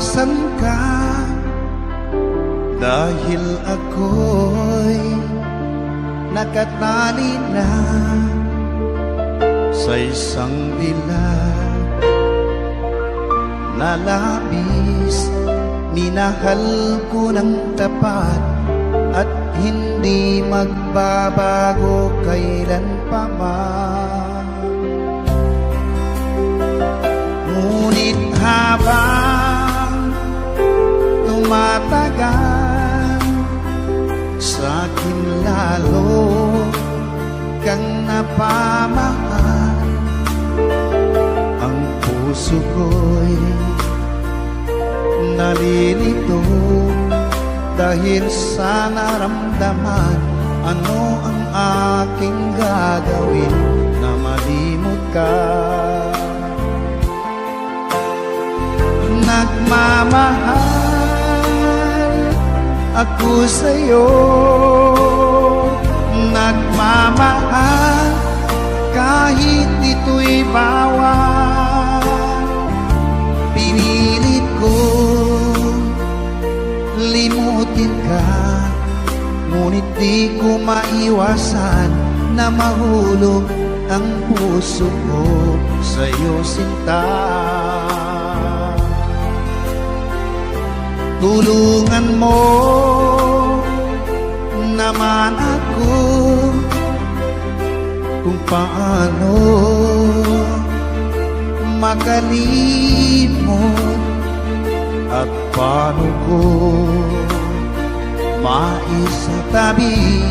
iwasan ka, dahil ako'y nakatali na sa isang dilag na labis. Minahal ko ng tapat at hindi magbabago kailan pa man. Ngunit habang tumatagal, sa'kin lalo kang napamahal. Ang puso ko'y nalilito dahil sa naramdaman. Ano ang aking gagawin na malimot ka? Nagmamahal ako sa'yo, nagmamahal kahit ito'y bawal. Pinilit ko limutin ka, ngunit di ko maiwasan na mahulog ang puso ko sa'yo, sinta. Tulungan mo naman ako kung paano makalimot at paano ko maisatabi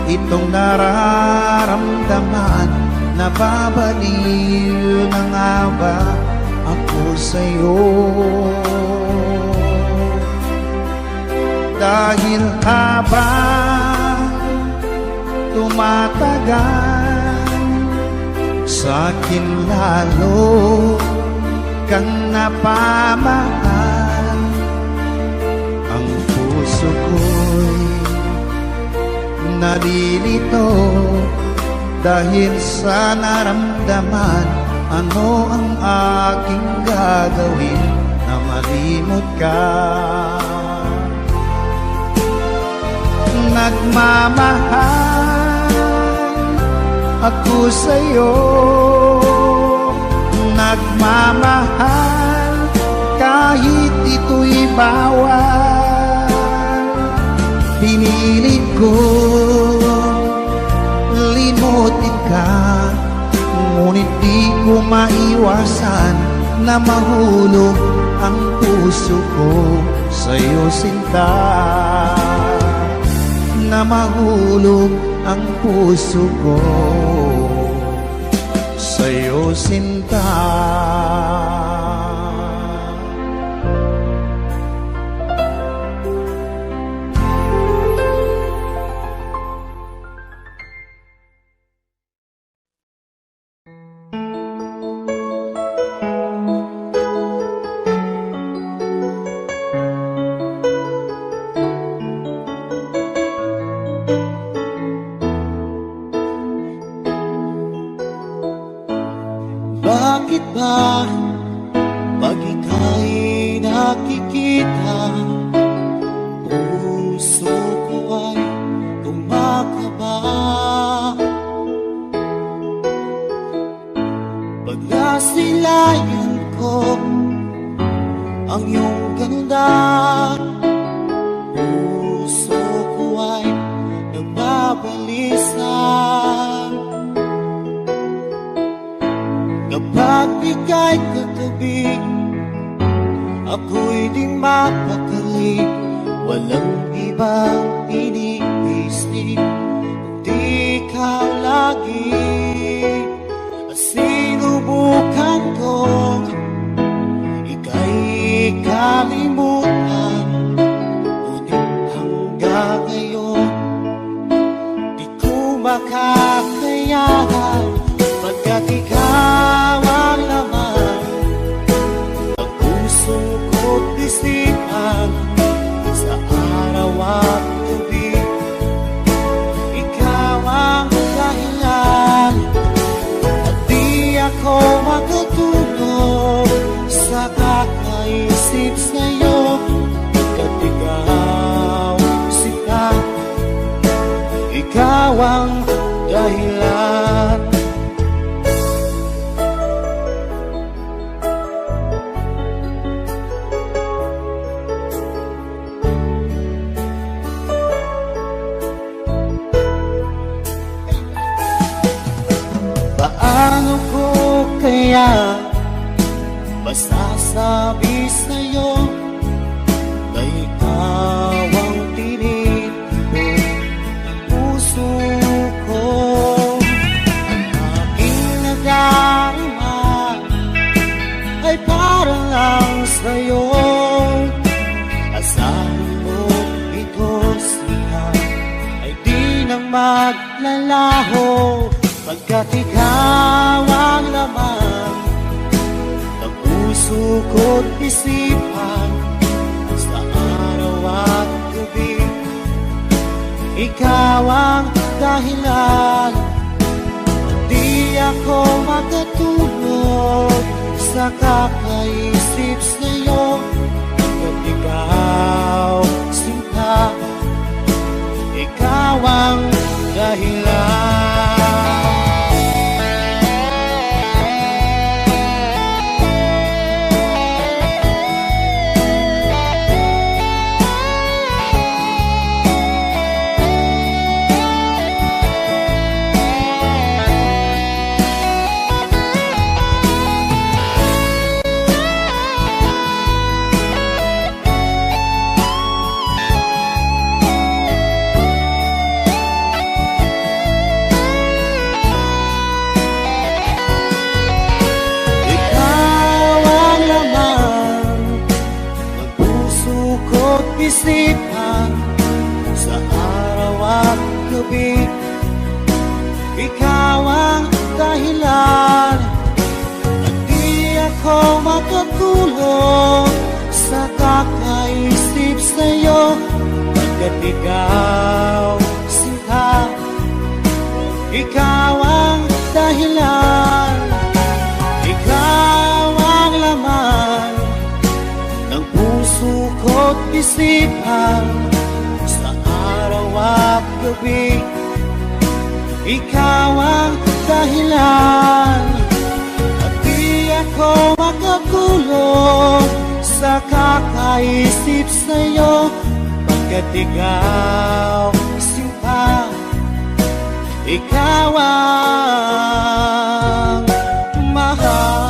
itong nararamdaman. Nababaliw na nga ba ako sa'yo? Dahil habang tumatagal, sa'kin lalo kang napamahal. Ang puso ko'y nalilito dahil sa naramdaman. Ano ang aking gagawin na malimot ka? Nagmamahal ako sa'yo, nagmamahal kahit ito'y bawal. Pinilit ko limutin ka, ngunit di ko maiwasan na mahulog ang puso ko sa'yo, sinta. Na mahulog ang puso ko sa'yo, sinta. Bakit ba pag ika'y nakikita, puso ko ay kumakaba? Pag nasilayan ko ang iyong ganda, puso ko ay nagbabalisa. Kapag ika'y katabi, ako'y di mapakali. Walang ibang iniisip, kundi ikaw lagi. Sinubukan kong ika'y kalimutan, ngunit hanggang ngayon di ko makakayanan. Pagkat ikaw ang laman ang puso ko't isipan, sa araw at gabi ikaw ang dahilan. Paano ko kaya masasabi sa'yo na ikaw ang tinitibok ng puso ko? Ang aking nadarama ay para lang sa'yo. Asahan mo ito siya ay di nang maglalaho, pagkat ikaw ang laman ng puso ko't isipan sa araw at gabi. Ikaw ang dahilan, di ako makatulog sa kakaisip sa'yo. Pagkat ikaw, sinta, ikaw ang dahilan. Isipan sa araw at gabi. Ikaw ang dahilan, at di ako makatulog sa kakaisip sa'yo. Pagkat ikaw, sinta, ikaw ang dahilan, ikaw ang laman ng puso ko't isipan sa araw at gabi. Ikaw ang dahilan, at di ako makatulog sa kakaisip sa'yo. Pagkat ikaw, sinta, ikaw ang mahal.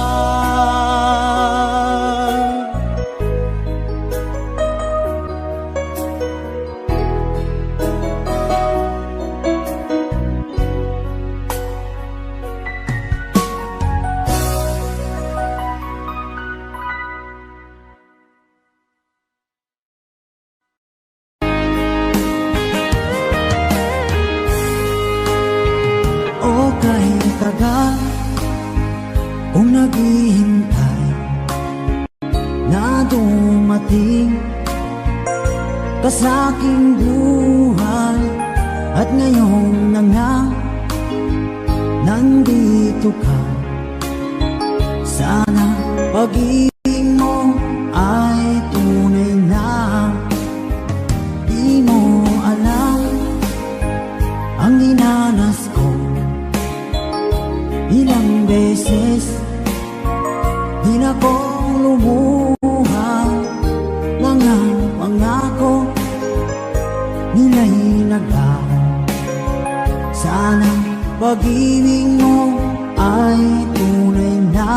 Kung naghihintay na dumating ka sa aking buhay, at ngayon na nga nandito ka. Sana pag-ibig mo ay tunay na. Di mo alam ang dinanas ko, ilang beses din akong lumuha. Mga pangako nila'y naglaho. Sana pag-ibig mo ay tunay na.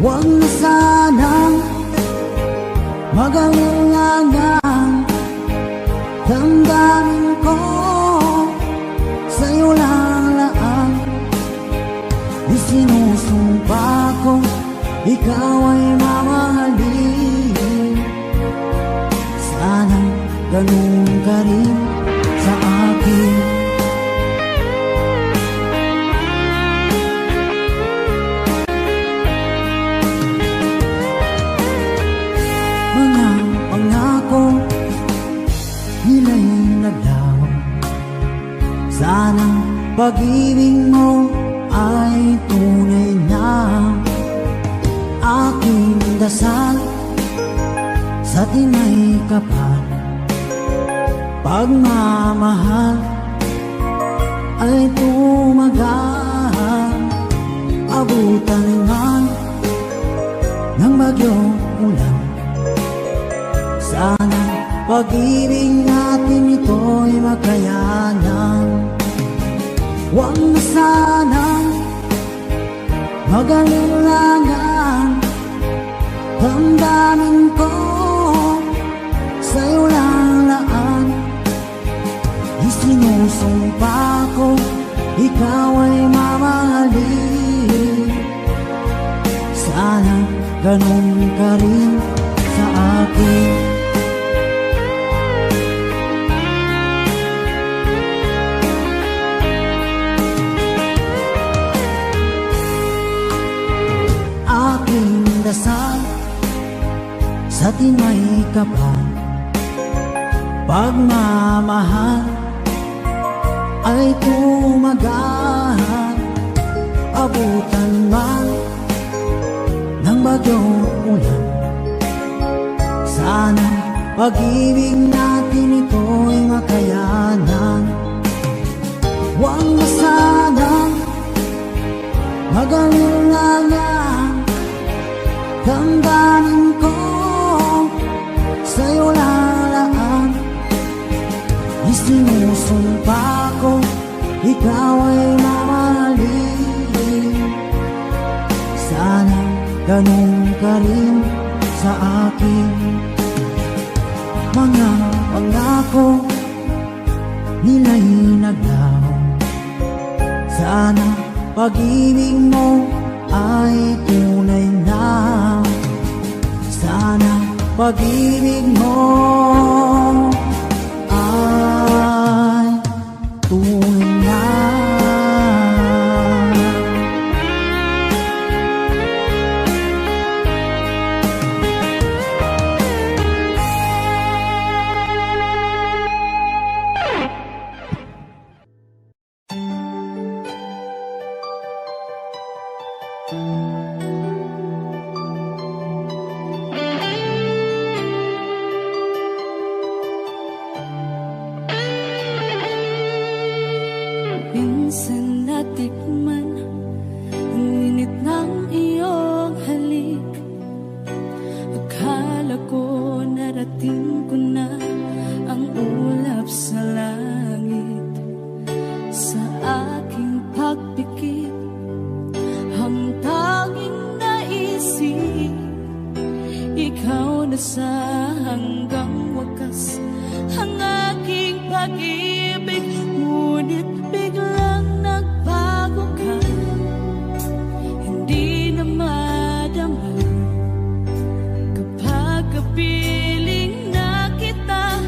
Huwag na sanang mag-alangan, damdamin ko sa'yo lang laan. Isinusumpa ko ikaw ay mamahalin. Sana ganun ka rin sa akin. Mga pangako nila'y naglaho. Sana pag-ibig mo ay tunay na. Aking dasal sa tinay kapal, pagmamahal ay tumagal. Abutan man ng bagyong ulan. Sana pag-ibig natin ito'y makayanan. Huwag na sanang mag-alilangan. Damdamin ko sa'yo lang laan. Isinusumpa ko ikaw ay mamahalin. Sana ganun ka rin sa akin. Aking dasal sa tinay kapal, pagmamahal ay tumagal. Abutan man ng bagyong ulan. Sana pag-ibig natin ito'y makayanan. Huwag na sanang mag-alilangan. Damdamin ko sa'yo lalaan. Isinusumpa ko ikaw ay mamahalin. Sana ganun ka rin sa akin. Mga pangako nila'y naglaho. Sana pag-ibig mo ay tunay na. Sana pag-ibig mo ay tunay na. Minsan natikman ang init ng iyong halik. Akala ko narating ko na ang ulap sa langit. Sa aking pagpikit, ang tanging naisip, ikaw na sa hanggang wakas ang aking pag-ibig. Ngunit biglang nagbago ka, hindi na madama. Kapag kapiling na kita,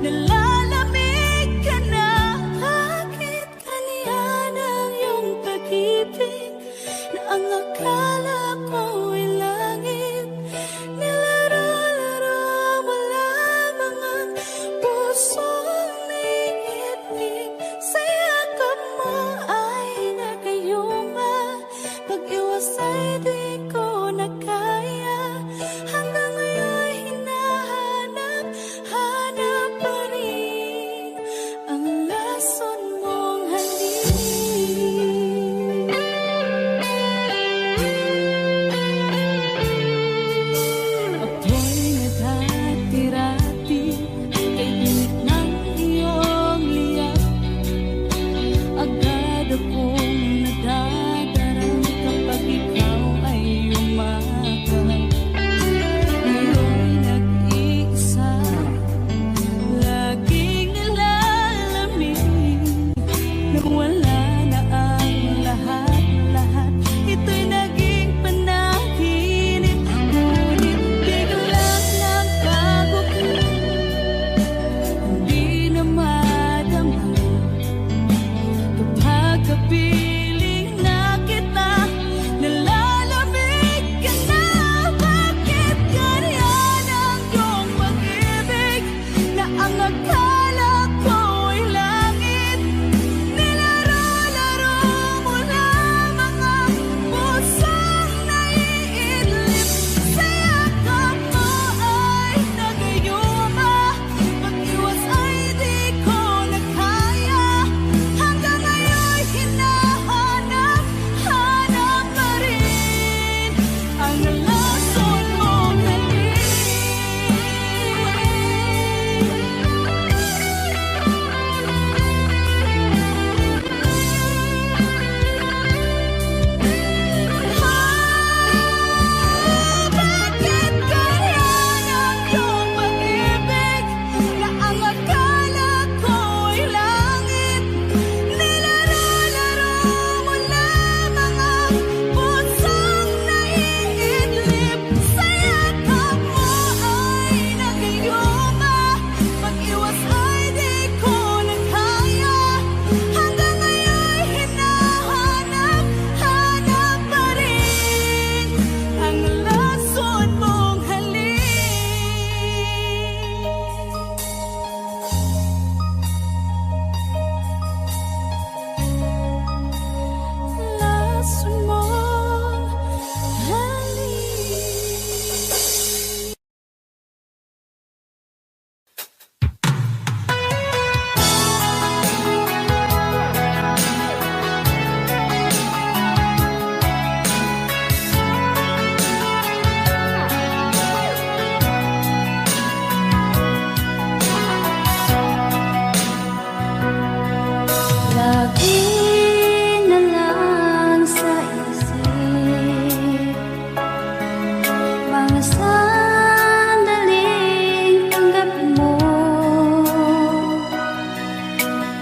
nalalamig ka na. Bakit kaniyan ang iyong pag-ibig na ang akala ko ay langit? Nilaro-laro mo lamang ang pusong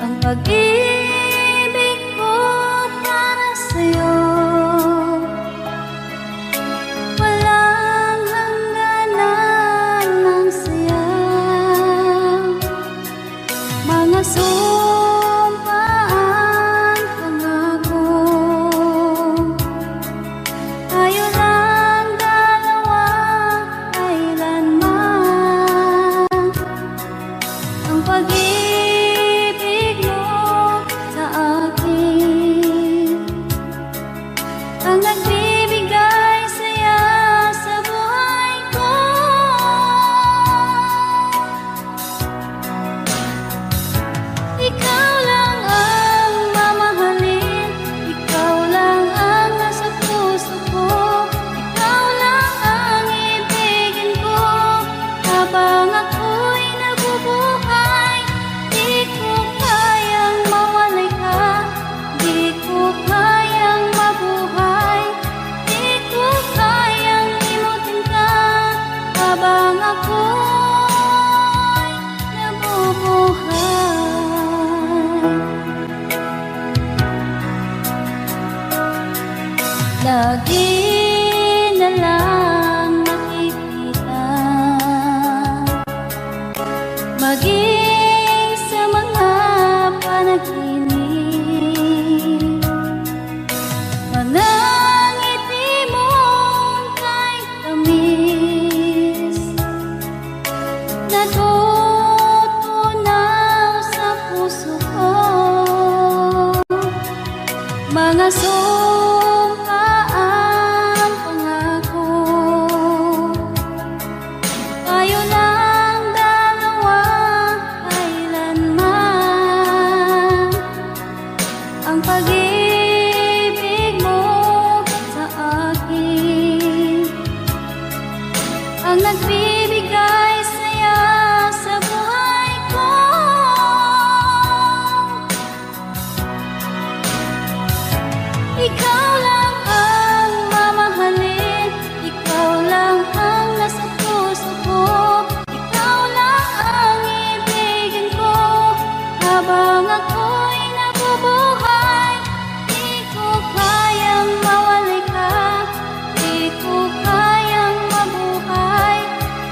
ang pag-ibig ko para sa'yo. Walang hangganan ng saya, mga sumpaan, pangako. Tayo lang dalawa, kailanman. Ang pag-ibig mo sa akin ang nagbibigay saya sa buhay ko. Ikaw lang ang mamahalin, ikaw lang ang nasa puso ko, ikaw lang ang ibigin ko habang ako'y nabubuhay. Di ko kayang mawalay ka, di ko kayang mabuhay, di ko kayang limutin ka habang ako'y nabubuhay. Lagi na lang nakikita, maging sa mga panaginip, mga ngiti mong kay tamis, natutunaw sa puso ko, mga sumpaan, pangako. Tayo lang dalawa, kailanman. Ang pag-ibig mo sa akin ang nagbibigay saya sa buhay ko. Ikaw lang ang mamahalin, ikaw lang ang nasa puso ko, ikaw lang ang ibigin ko habang ako'y nabubuhay. Di ko kayang mawalay ka, di ko kayang mabuhay,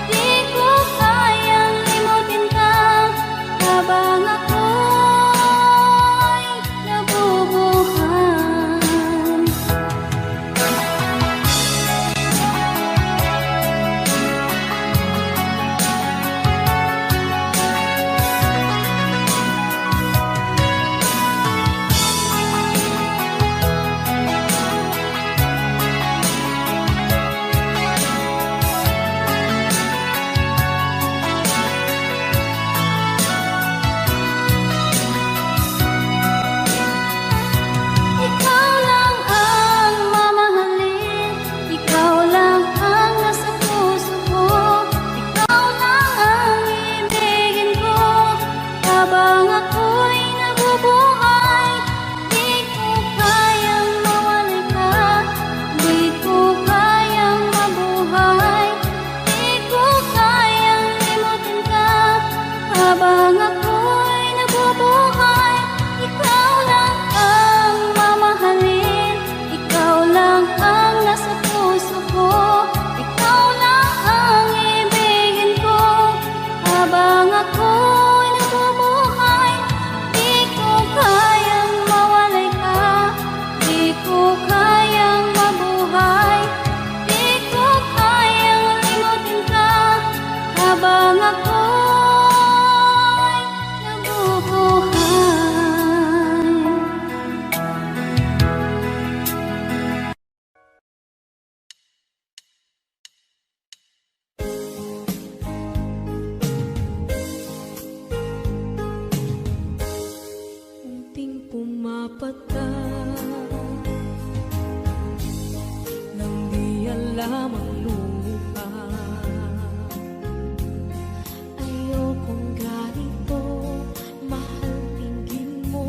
di ko kayang limutin ka habang ako'y nabubuhay. Ikaw lang ang mamahalin, ikaw lang ang nasa puso ko, ikaw lang ang ibigin ko habang ako'y nabubuhay. Di ko kayang mawalay ka, di ko kayang mabuhay, di ko kayang limutin ka habang ako'y nabubuhay. Ikaw lang ang mamahalin, ikaw lang ang nasa puso ko, ikaw lang ang ibigin ko habang ako'y nabubuhay. Di ko kayang mawalay ka, di ko kayang mabuhay, di ko kayang limutin ka habang ako'y nabubuhay. Unting pumapata nang di alam ang lupa. Ayokong ganito, mahal tingin mo,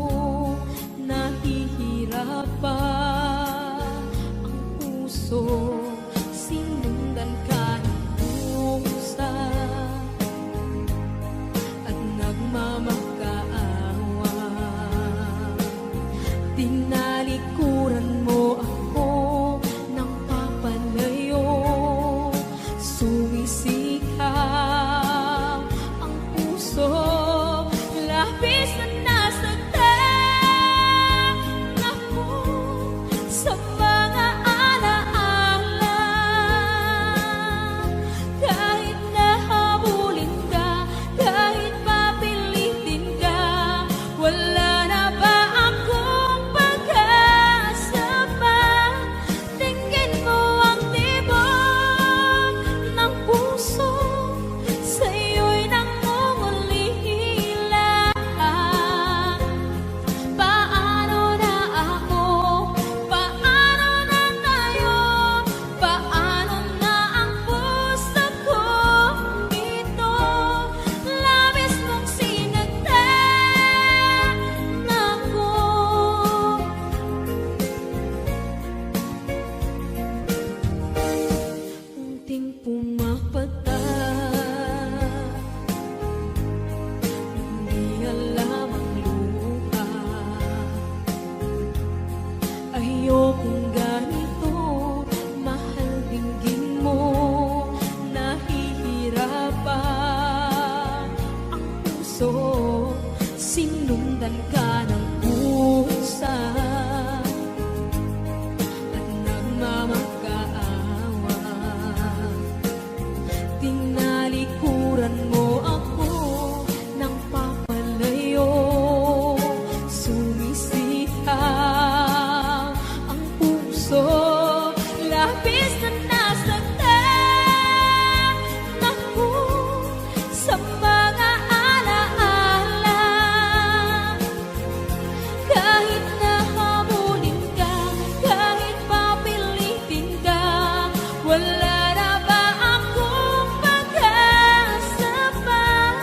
nahihirapan ang puso. Sinundan ka ng pusa at nagmamakaawa. ayokong ganito. Mahal dinggin mo, nahihirapan ang puso. Sinundan ka ng pusa at nagmamakaawa. Tinalikuran mo ako ng papalayo. Sumisihang ang puso, labis na nasaktan ako sa mga alaala. Kahit nahabulin ka, kahit papilitin ka, wala na ba akong pag-asa pa?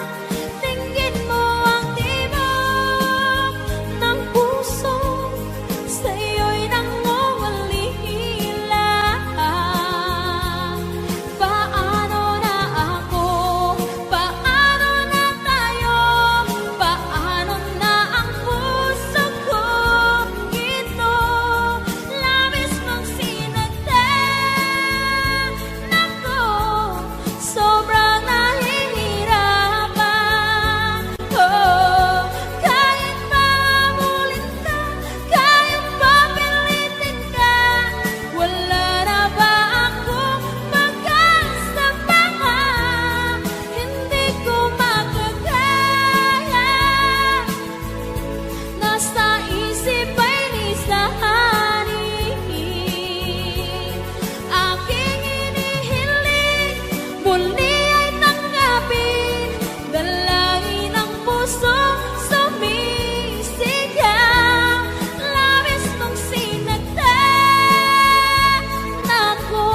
Tingin mo ang tibok ng puso, sa'yo'y nangungulila. Paano na ako? Paano na tayo? Paano na ang puso kong ito? Labis mong sinagdan ako, sobrang nahihirapan. Oh, kahit mahabulin ka, kahit papilitin ka, wala na ba akong pag-asa pa? Hindi ko makakaya. Nasa isip ay nisahanin. Aking inihiling, muli ay tanggapin. Dalangin ng puso, sumisigaw. Labis mong sinagdan ako.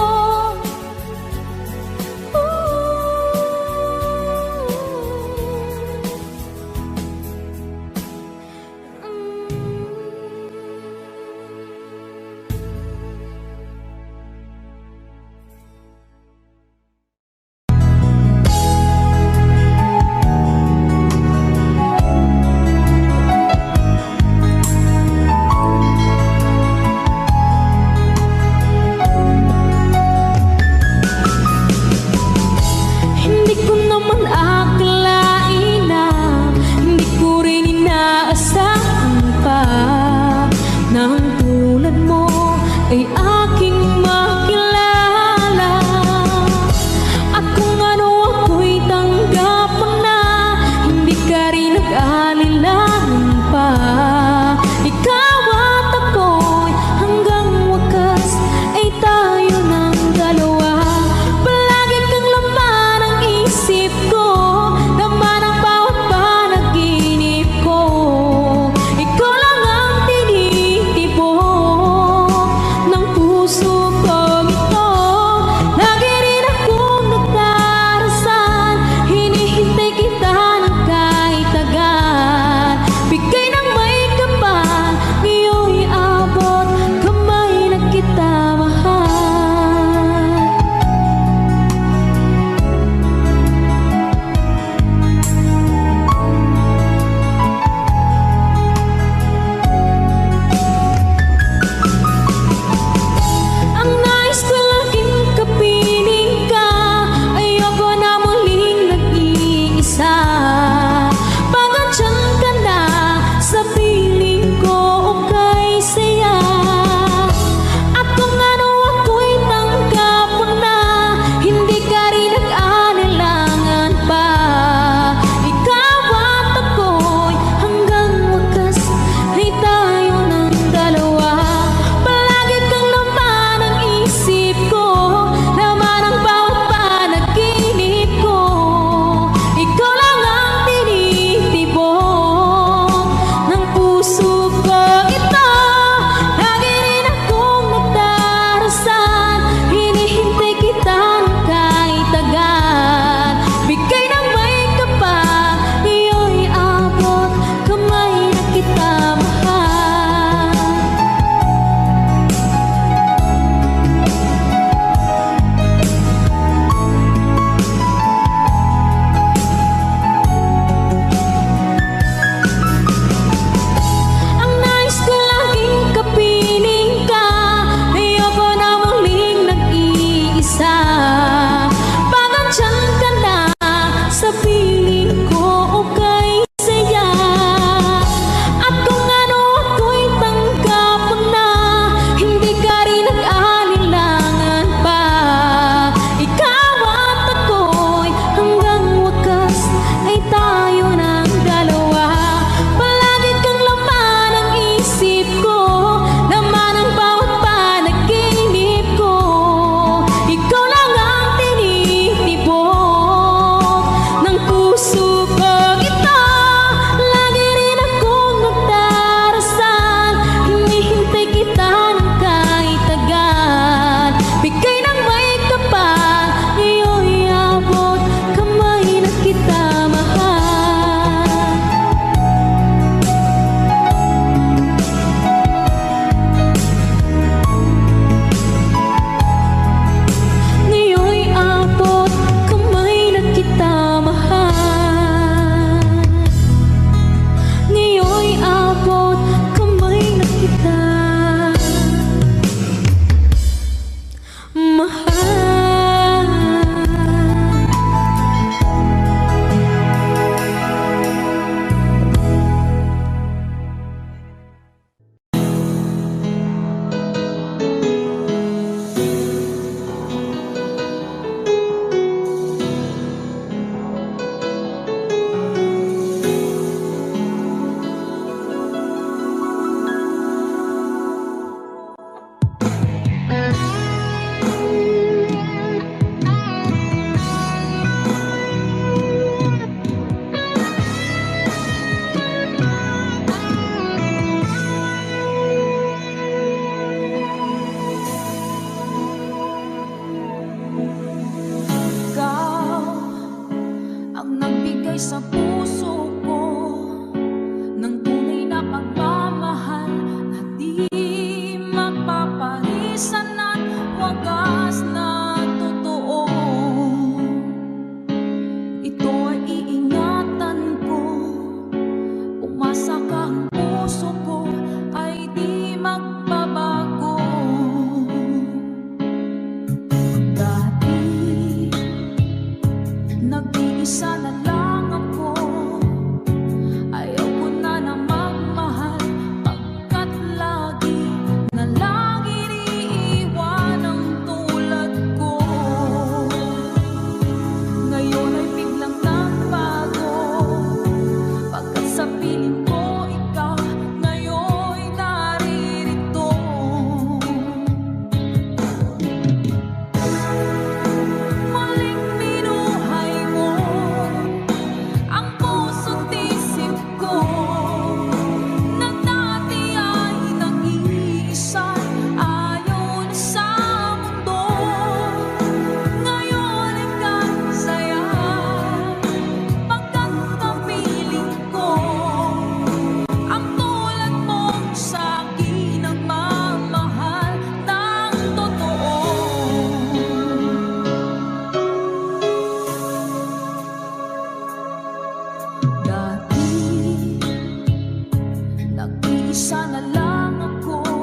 Isa na lang ako.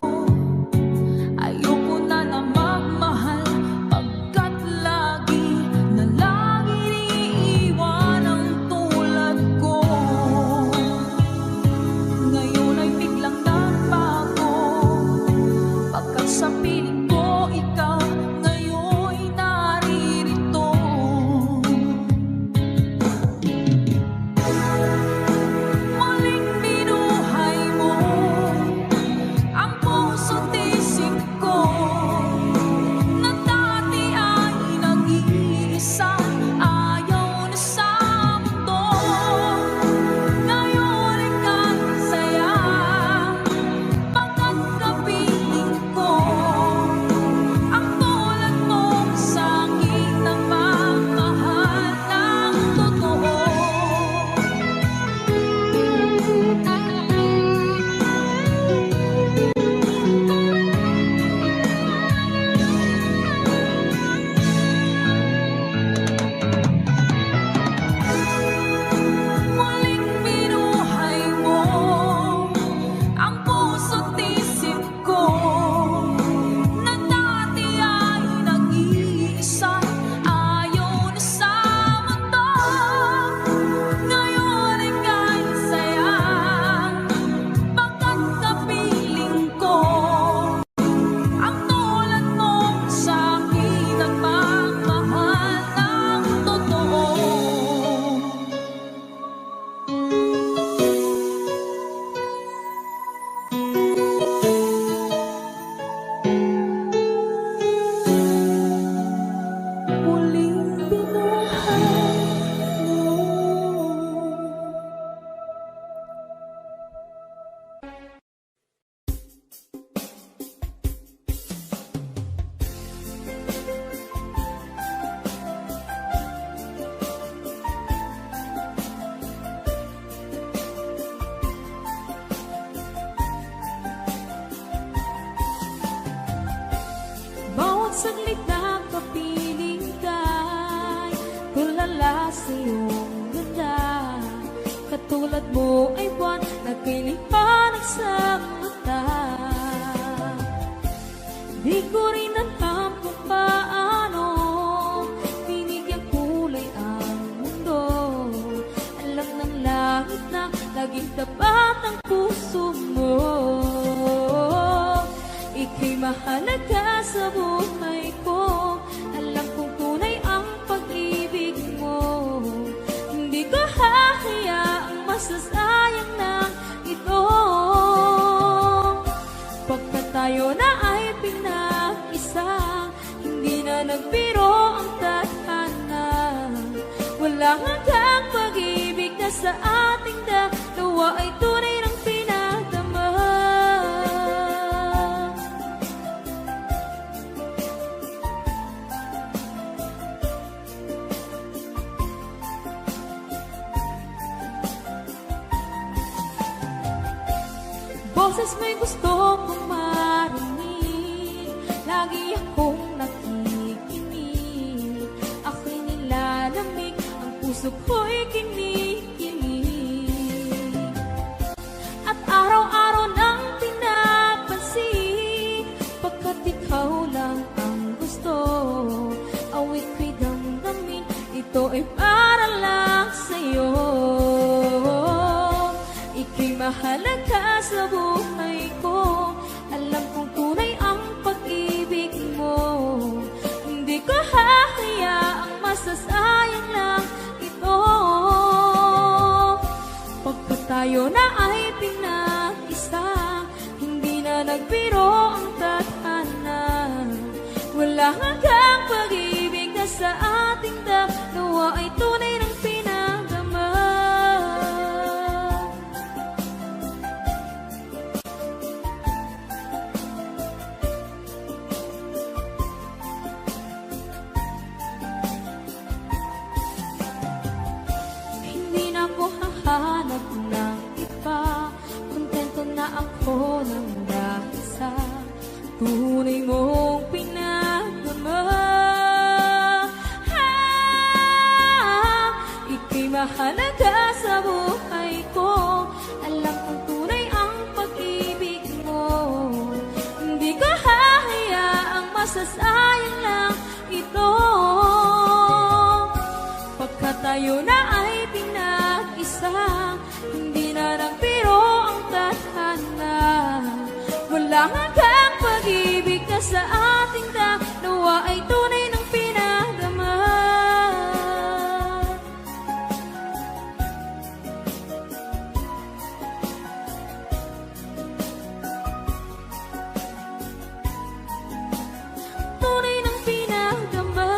Ayoko na na magmahal, pagkat lagi na lang iniiwan ang tulad ko. Ngayon ay biglang nagbago, pagkat sa piling ko ikaw ngayon'y naririto. Muling binuhay mo ang puso't isip ko, na dati ay nag-iisa, ayaw na sa mundo. Ngayon ika'y saya, pagkat kapiling ko ang tulad mo sa aking nagmamahal ng totoo. Muling binuhay mo ang puso't isip ko, na dati ay nag-iisa, ayaw na sa mundo. Ngayon ika'y saya, pagkat kapiling ko ang tulad mo sa aking nagmamahal ng totoo. Muling binuhay mo. Bawat saglit na kapiling ka'y tulala sa iyong ganda. Katulad mo ay buwan na kay liwanag sa mata. Di ko rin alam kung paano binigyan kulay ang mundo. Alam ng langit na laging tapat ang puso mo. Ika'y mahalaga sa buhay ko. Alam kong tunay ang pag-ibig mo. Hindi ko hahayaang masasayang na ito. Pagkat tayo na ay pinag-isa, hindi na nagbiro ang tadhana. Walang hanggang pag-ibig na sa ating dalawa ay tunay ng pinagdama. Boses may gusto kong marinig, lagi akong nakikinig. Ako'y nilalamig, ang puso ko'y kinikilig. At araw-araw nang pinapansin, pagkat ikaw lang ang gusto. Awit ko'y damdamin, ito ay para lang sa'yo. Ika'y mahalaga sa buhay ko. Alam kong tunay ang pag-ibig mo. Hindi ko hahayaang masasayang lang ito. Pagkat tayo na ay pinag-isa, hindi na nagbiro ang tadhana. Wala hanggang pag-ibig na sa ating dalawa ay tunay ng pinagdama. Hindi na ako hahanap ng iba, kontento na ako ng dahil sa tunay mong pinagdama. mahalaga sa buhay ko. Alam kong tunay ang pag-ibig masasayang lang ito. Pagkat tayo na ay pinag-isa, hindi na nagbiro ang tadhana. Wala hanggang pag-ibig na sa ating dalawa ay tunay ng pinagdama. Tunay ng pinagdama.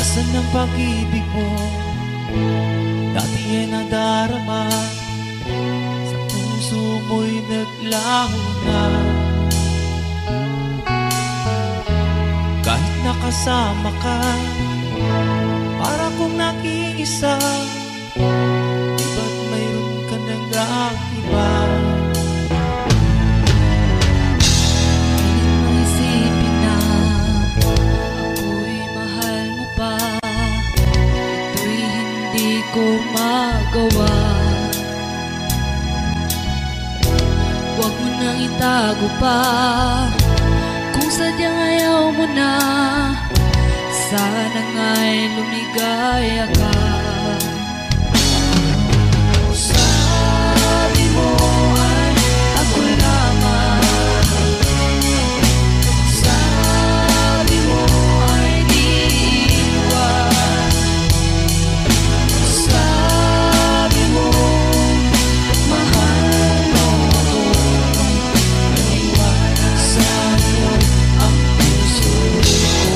Asan ang pag-ibig mo? Dati ay nadarama, sa puso mo'y naglaho na. Kahit nakasama ka, para kong nag-iisa, di ba't mayroon ka nang iba? Pilit mong isipin na ako'y mahal mo pa. Ito'y hindi ko magawa. Huwag mo nang itago pa, kung sadyang ayaw mo na. Sana nga'y lumigaya ka. Sabi mo ay ako lamang, sabi mo ay di iwan, sabi mo mahal mo ako. Naniwala sa'yo ang puso ko.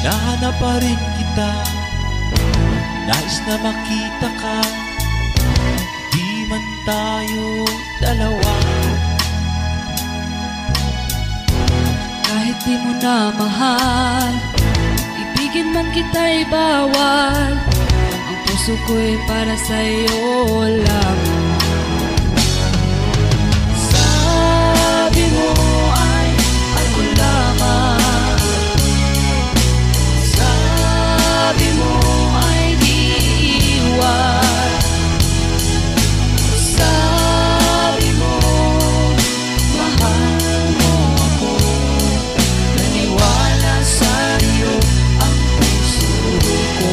Nahanap pa rin kita, nais na makita ka, di man tayo dalawa. Kahit di mo na mahal, ibigin man kita'y bawal. Ang puso ko'y para sa'yo lang. Sabi mo ay ako lamang, sabi mo ay di iwan, sabi mo mahal mo ako. Naniwala sa'yo ang puso ko.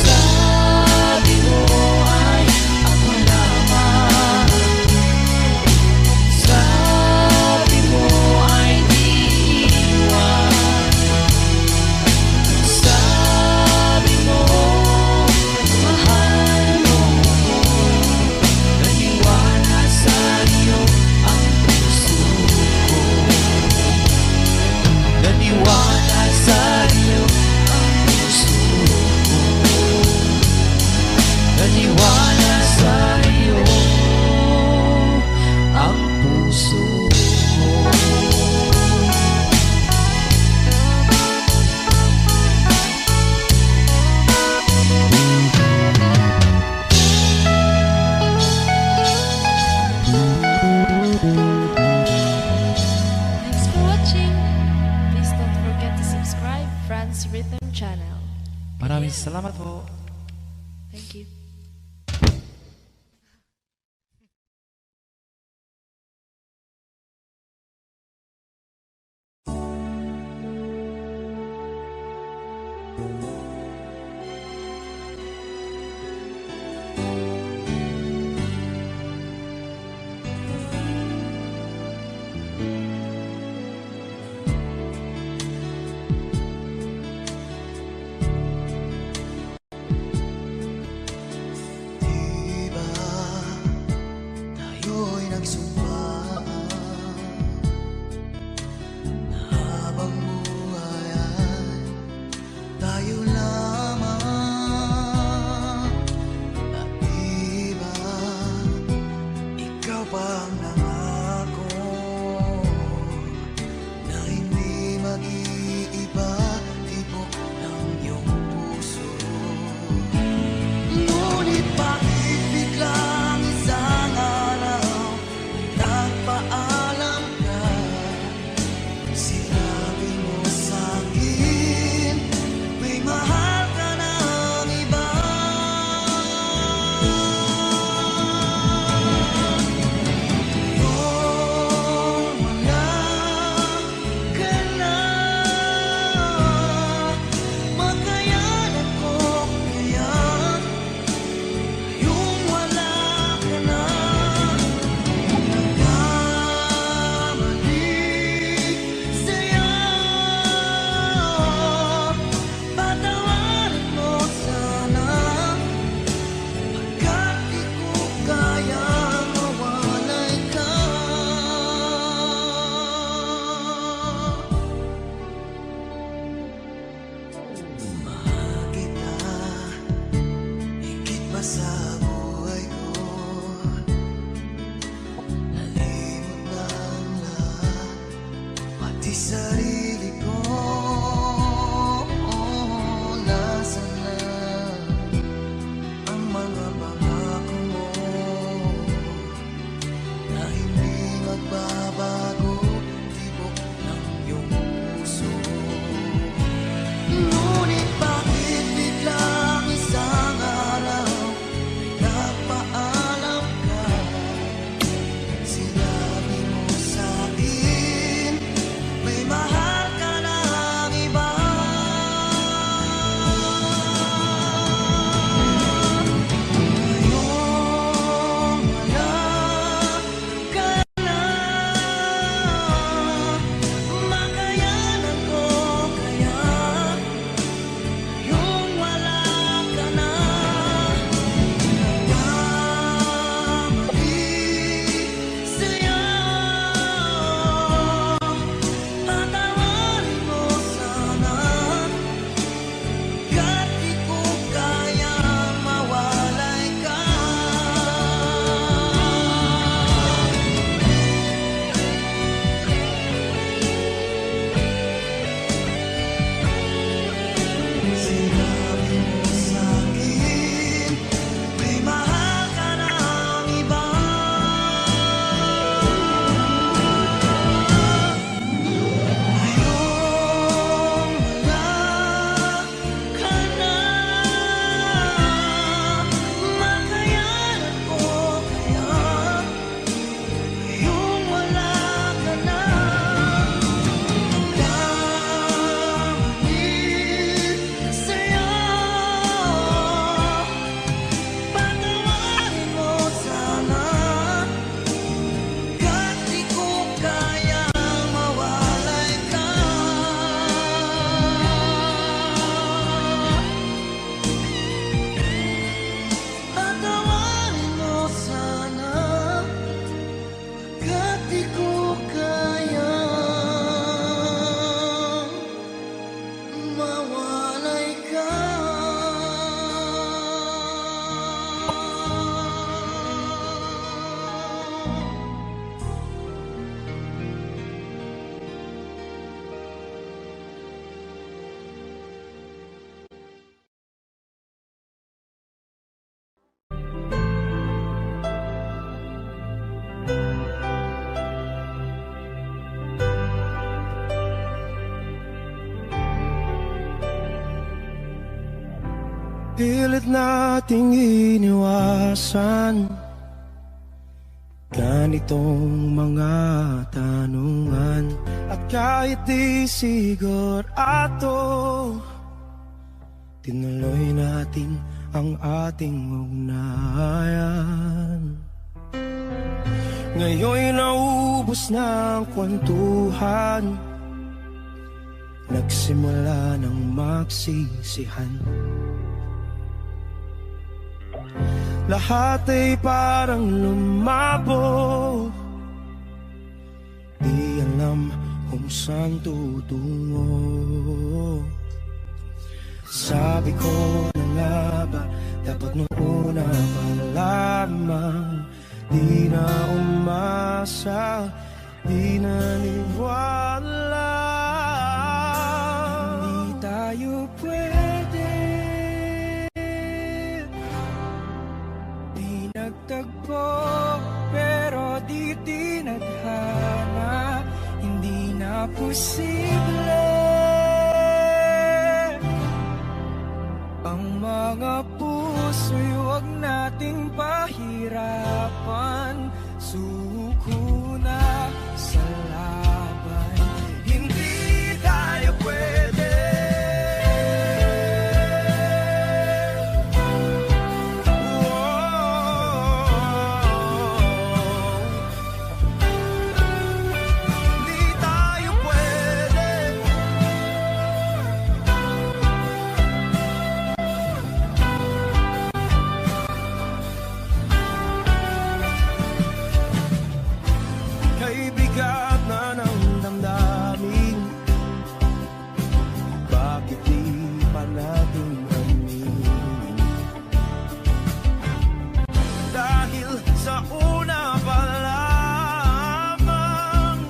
Sabi mo ay ako lamang, sabi mo ay di iwan, sabi mo mahal mo ako. Naniwala sa'yo ang puso ko. Naniwala sa'yo ang puso ko. Naniwala sa'yo ang puso ko. Thanks for watching. Please don't forget to subscribe Franz Rhythm Channel. Maraming salamat po. Thank you. pang nangako na hindi mag-iiba, tibok ng iyong puso. Ngunit bakit biglang isang araw nagpaalam ka? Sinabi mo sa'kin may mahal ka ng iba. Ngayon wala ka na, makayanan ko kaya yung wala ka na. Nagkamali sa'yo, patawarin mo sana, pagkat di ko kaya mawalay ka. Mahal kita, higit pa sa buhay ko. Nalimot na ang lahat, pati sarili ko. Nasaan na ang mga pangako mo na hindi magbabago, tibok ng iyong puso. Ngunit bakit biglang isang araw nagpaalam ka? Sinabi mo sa'kin may mahal ka ng iba. Ngayon wala ka na, makayanan ko kaya yung wala ka na. Nagkamali sa'yo, patawarin mo sana, pagkat di ko kaya mawalay ka. Sinabi mo sa'kin may mahal ka ng iba. Ngayon wala ka na, makayanan ko kaya yung wala ka na. Nagkamali sa'yo, patawarin mo sana, pagkat di ko kaya mawalay ka. Patawarin mo sana, pagkat di ko kaya mawalay ka. Pilit nating iniwasan ganitong mga tanungan, at kahit di sigurado, tinuloy natin ang ating ugnayan. Ngayon'y naubos na ang kwentuhan, nagsimula ng magsisihan. Lahat ay parang lumabo, di alam kung saan tutungo. Sabi ko na nga ba, dapat nung una pa lamang di na umasa, di naniwala. Hindi tayo pwede, di nagtagpo, pero di tinadhana. Hindi na posible ang mga puso'y huwag nating pahirapan. Suko na sa laban, hindi tayo pwede. Hindi tayo pwede. Kay bigat na ng damdamin, bakit di pa natin aminin? Dahil sa una pa lamang,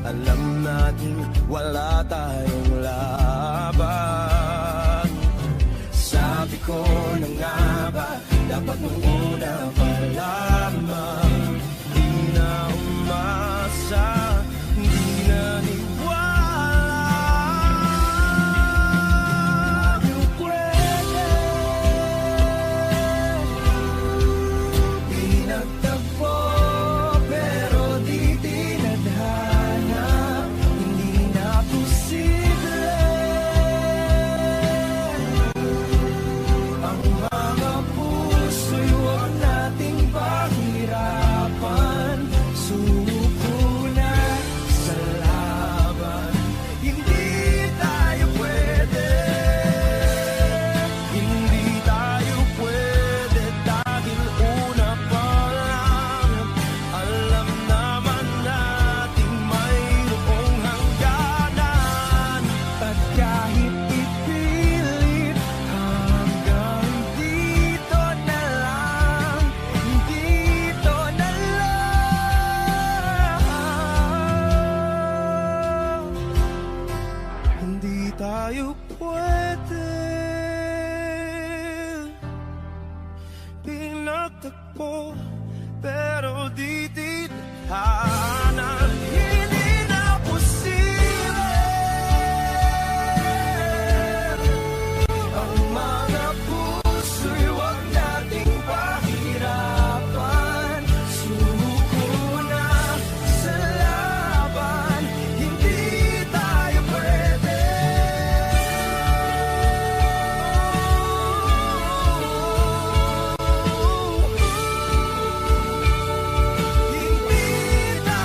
alam natin wala tayong laban. Sabi ko na nga ba, dapat nung una pa lamang, di na umasa, di naniwala. Di pwede, di nagtagpo, pero di tinadhana. Hindi na posible ang mga puso'y huwag nating pahirapan. Suko na sa laban, hindi tayo pwede. Hindi tayo pwede dahil una pa lang, alam naman natin mayroong hangganan. At kahit ipilit, hanggang dito na lang, dito na lang. Hindi tayo pwede, pinagtagpo, pero di tinadhana. Hindi na posible ang mga puso'y huwag nating pahirapan. Suko na sa laban, hindi tayo pwede. Hindi tayo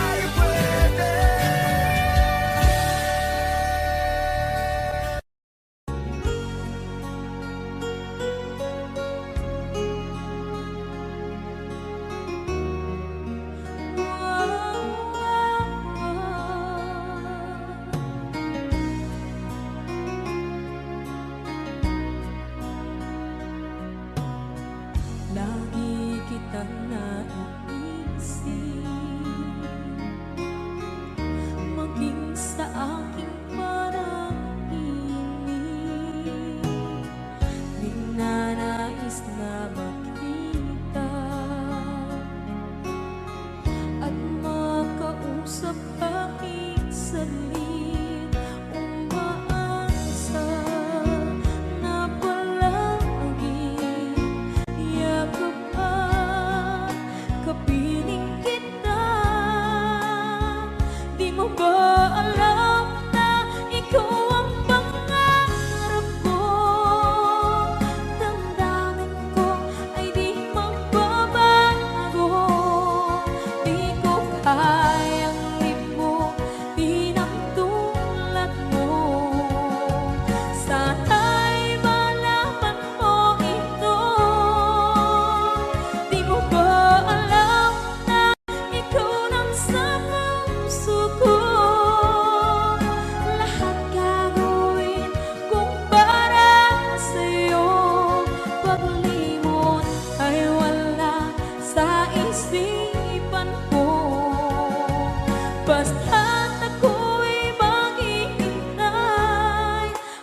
Basta't ako'y maghihintay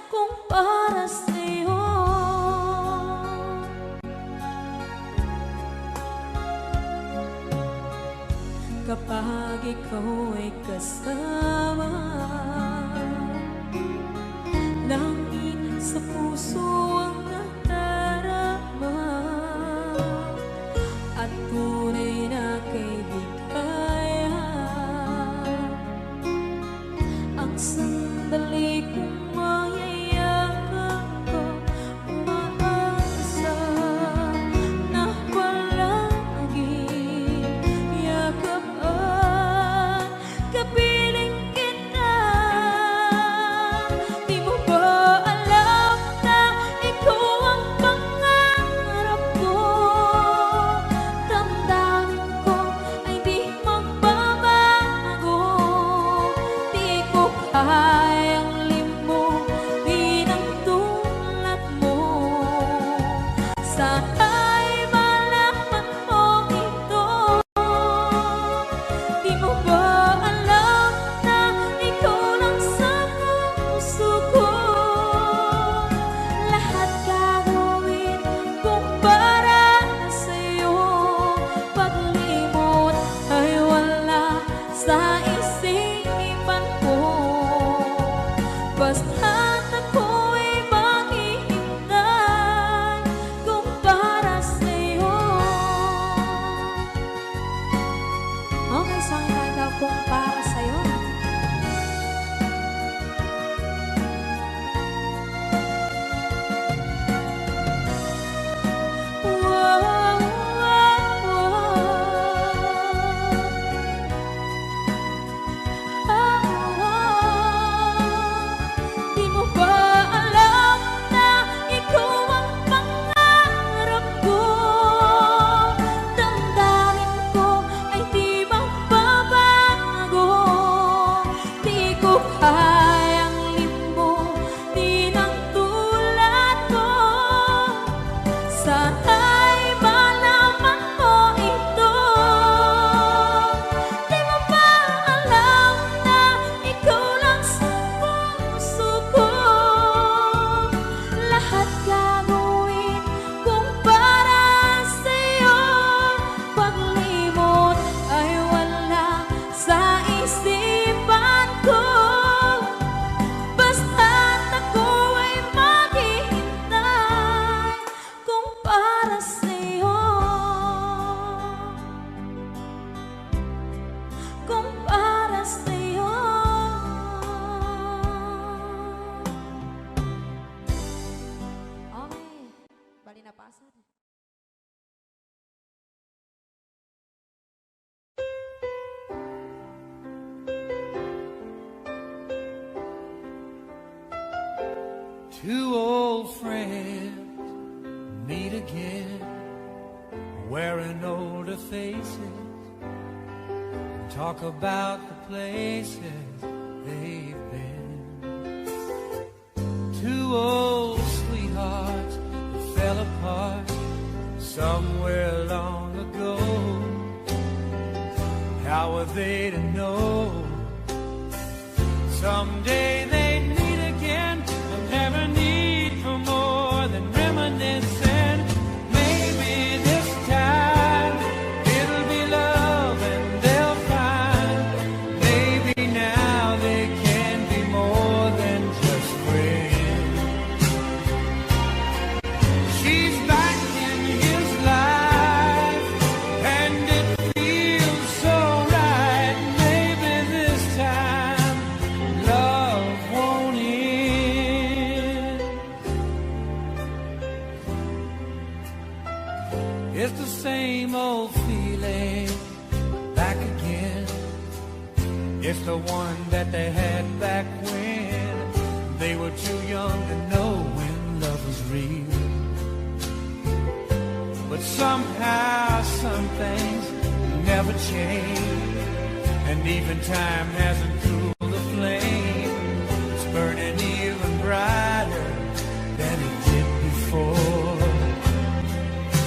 kung para sa'yo. Kapag ikaw ay kasama, langit sa puso ang nadarama, at tunay na kaibigan. Ang sandali kong mayayakap ko, umaasa na palaging yakap at kapiling kita. Di mo ba alam na ikaw ang pangarap ko? Damdamin ko ay di magbabago. Di ko kayang limutin ang tulad mo. Sana'y malaman mo ito. Di mo ba alam na ikaw lang sa puso ko? Lahat gagawin kung para sa'yo. Paglimot ay wala sa isipan ko. Basta't ako'y maghihintay kung para sa'yo. Okay, saan tayo kung para sa'yo? Di mo ba alam na ikaw ang pangarap ko? Damdamin ko ay di magbabago. Di ko kayang limutin ang tulad ko. Sana'y malaman mo ito. Di mo ba alam na ikaw lang sa puso ko? Lahat gagawin kung para sa'yo. Paglimot ay wala sa isipan ko. Basta't ako ay maghihintay kung para sa'yo. Kung para sa'yo. Okay, bali na pasan. Two old friends meet again, wearing older faces, and talk about the places they've been. Two old sweethearts that fell apart somewhere long ago. How were they to know someday they'd meet again? They'll never need for more than reminiscing. Maybe this time it'll be love and they'll find. Maybe now they can be more than just friends. She's back in his life and it feels so right. Maybe this time love won't end. It's the same old feeling back again. It's the one that they had back when they were too young to know when love was real. But somehow some things never change, and even time hasn't cooled the flame. It's burning even brighter than it did before.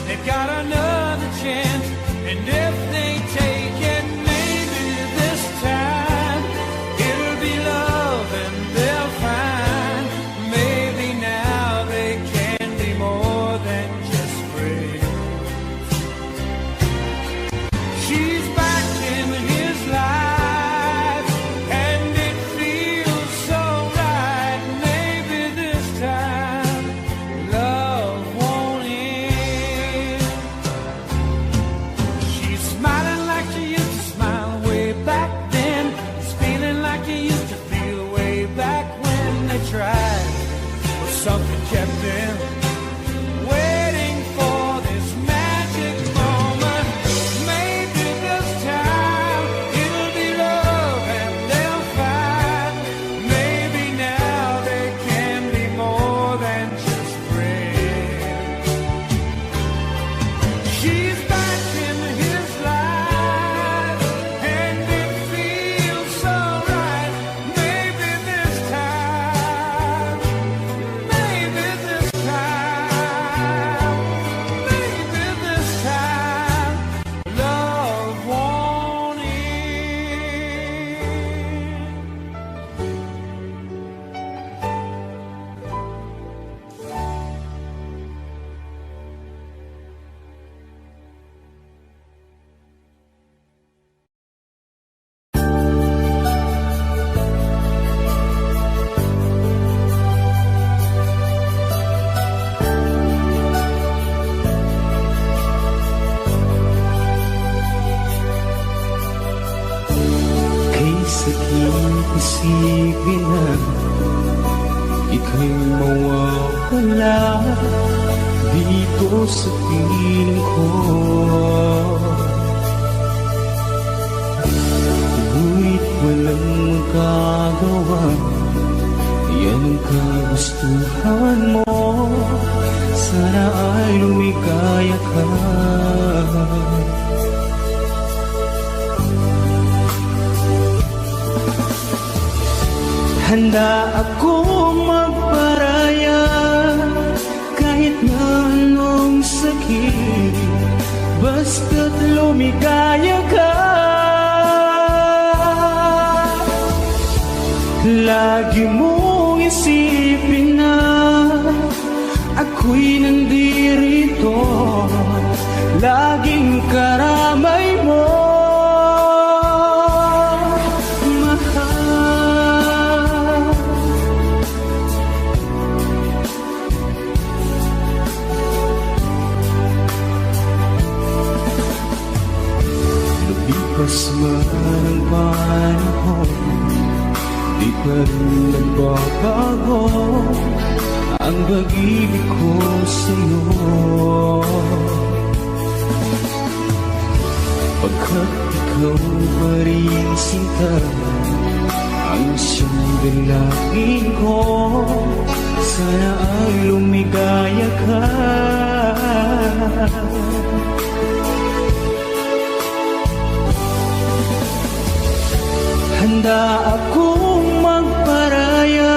They've got another chance, and if they take it, maybe this time sakit isipin na ika'y mawawala dito sa piling ko. Ngunit walang magagawa, yan ang kagustuhan mo. Sana ay lumigaya ka. Handa akong magparaya kahit na anong sakit, basta't lumigaya ka. Lagi mong isipin na ako'y nandirito, laging karamay mo. Lumipas man ang panahon, di pa rin nagbabago ang pag-ibig ko sa'yo. Pagkat ikaw pa rin sinta ang siyang dalangin ko, sana ay lumigaya ka. Handa akong magparaya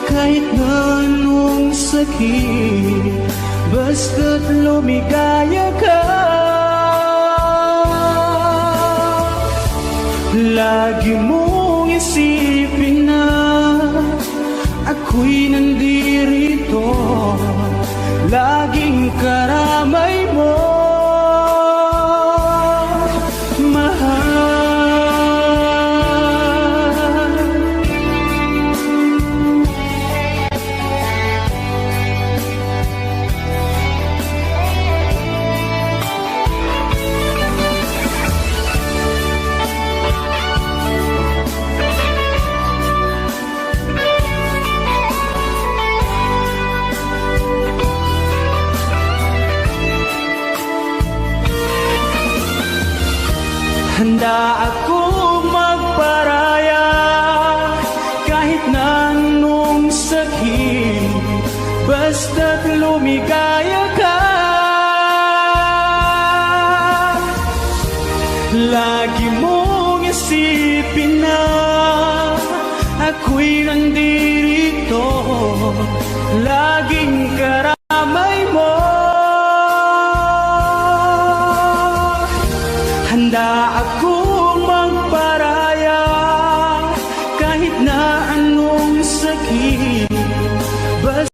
kahit na anong sakit, basta't lumigaya ka. Lagi mong isipin na ako'y nandirito, laging karamay mo. Handa akong magparaya kahit na anong sakit, basta't lumigaya ka. Lagi mong isipin na ako'y nandirito, laging karamay mo. Handa akong magparaya kahit na